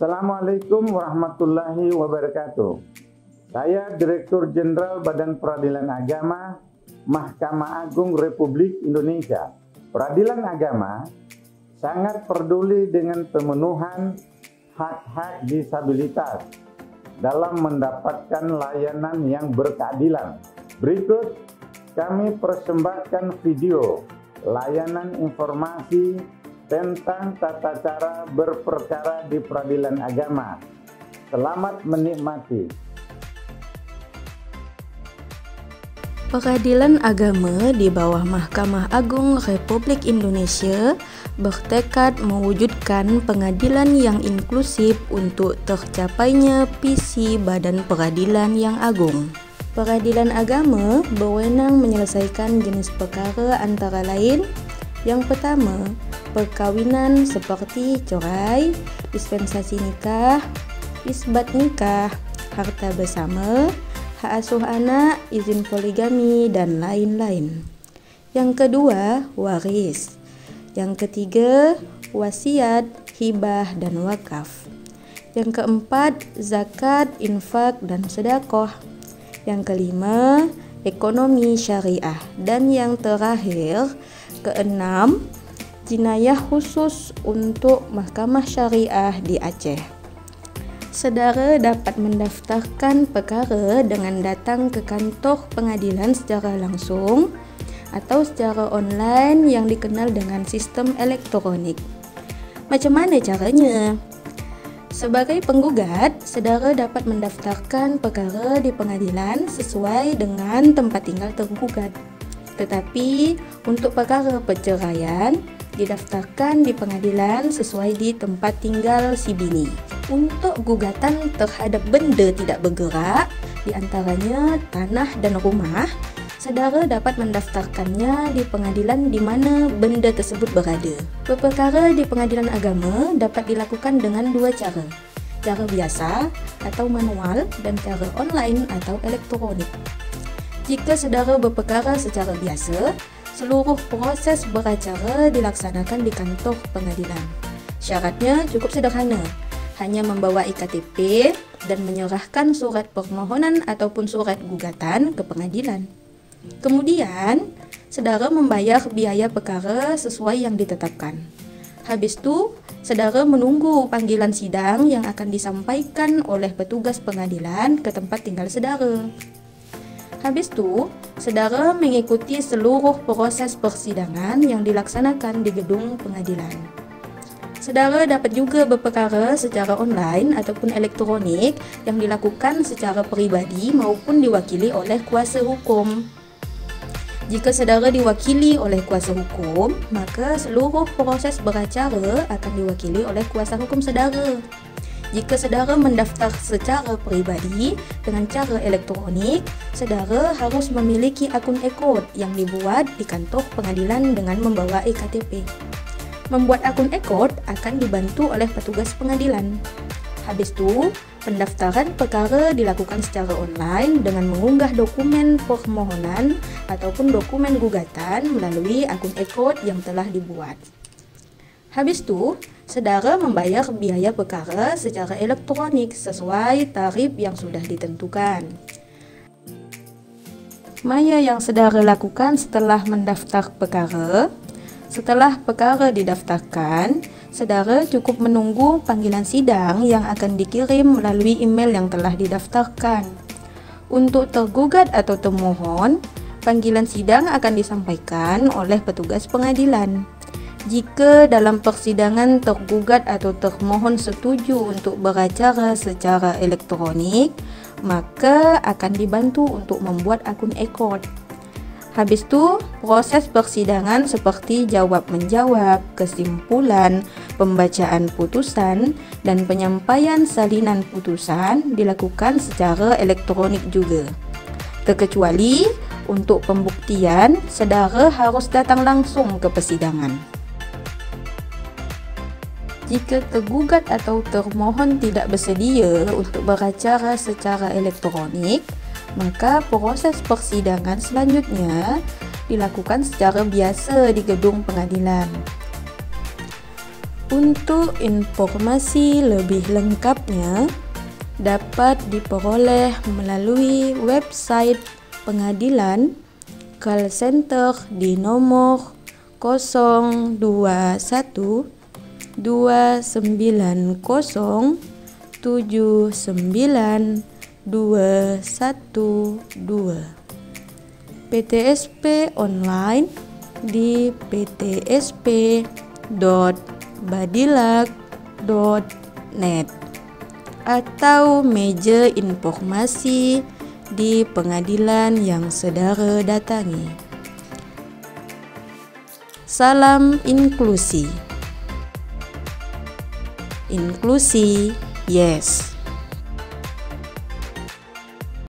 Assalamualaikum warahmatullahi wabarakatuh. Saya Direktur Jenderal Badan Peradilan Agama Mahkamah Agung Republik Indonesia. Peradilan agama sangat peduli dengan pemenuhan hak-hak disabilitas dalam mendapatkan layanan yang berkeadilan. Berikut kami persembahkan video layanan informasi tentang tata cara berperkara di peradilan agama. Selamat menikmati. Peradilan agama di bawah Mahkamah Agung Republik Indonesia bertekad mewujudkan pengadilan yang inklusif untuk tercapainya visi Badan Peradilan yang Agung. Peradilan agama berwenang menyelesaikan jenis perkara antara lain: yang pertama, perkawinan seperti cerai, dispensasi nikah, isbat nikah, harta bersama, hak asuh anak, izin poligami, dan lain-lain. Yang kedua, waris. Yang ketiga, wasiat, hibah, dan wakaf. Yang keempat, zakat, infak, dan sedekah. Yang kelima, ekonomi syariah. Dan yang terakhir, keenam, jinayah khusus untuk Mahkamah Syariah di Aceh. Saudara dapat mendaftarkan perkara dengan datang ke kantor pengadilan secara langsung atau secara online yang dikenal dengan sistem elektronik. Macam mana caranya? Sebagai penggugat, saudara dapat mendaftarkan perkara di pengadilan sesuai dengan tempat tinggal tergugat. Tetapi untuk perkara perceraian, didaftarkan di pengadilan sesuai di tempat tinggal si bini. Untuk gugatan terhadap benda tidak bergerak, di antaranya tanah dan rumah, saudara dapat mendaftarkannya di pengadilan di mana benda tersebut berada. Berperkara di pengadilan agama dapat dilakukan dengan dua cara: cara biasa atau manual dan cara online atau elektronik. Jika saudara berperkara secara biasa, seluruh proses beracara dilaksanakan di kantor pengadilan. Syaratnya cukup sederhana, hanya membawa iktp dan menyerahkan surat permohonan ataupun surat gugatan ke pengadilan. Kemudian, saudara membayar biaya perkara sesuai yang ditetapkan. Habis itu, saudara menunggu panggilan sidang yang akan disampaikan oleh petugas pengadilan ke tempat tinggal saudara. Habis itu, saudara mengikuti seluruh proses persidangan yang dilaksanakan di gedung pengadilan. Saudara dapat juga berperkara secara online ataupun elektronik yang dilakukan secara peribadi maupun diwakili oleh kuasa hukum. Jika saudara diwakili oleh kuasa hukum, maka seluruh proses beracara akan diwakili oleh kuasa hukum saudara. Jika saudara mendaftar secara peribadi dengan cara elektronik, saudara harus memiliki akun e-code yang dibuat di kantor pengadilan dengan membawa iktp. Membuat akun e-code akan dibantu oleh petugas pengadilan. Habis itu, pendaftaran perkara dilakukan secara online dengan mengunggah dokumen permohonan ataupun dokumen gugatan melalui akun e-code yang telah dibuat. Habis itu, saudara membayar biaya perkara secara elektronik sesuai tarif yang sudah ditentukan. Maya yang saudara lakukan setelah mendaftar perkara. Setelah perkara didaftarkan, saudara cukup menunggu panggilan sidang yang akan dikirim melalui email yang telah didaftarkan. Untuk tergugat atau termohon, panggilan sidang akan disampaikan oleh petugas pengadilan. Jika dalam persidangan tergugat atau termohon setuju untuk beracara secara elektronik, maka akan dibantu untuk membuat akun e-code. Habis itu, proses persidangan seperti jawab-menjawab, kesimpulan, pembacaan putusan, dan penyampaian salinan putusan dilakukan secara elektronik juga. Terkecuali untuk pembuktian, saudara harus datang langsung ke persidangan. Jika tergugat atau termohon tidak bersedia untuk beracara secara elektronik, maka proses persidangan selanjutnya dilakukan secara biasa di gedung pengadilan. Untuk informasi lebih lengkapnya dapat diperoleh melalui website pengadilan, call center di nomor 021 290 79212. PTSP online di ptsp.badilag.net atau meja informasi di pengadilan yang saudara datangi. Salam inklusi. Inklusi, yes.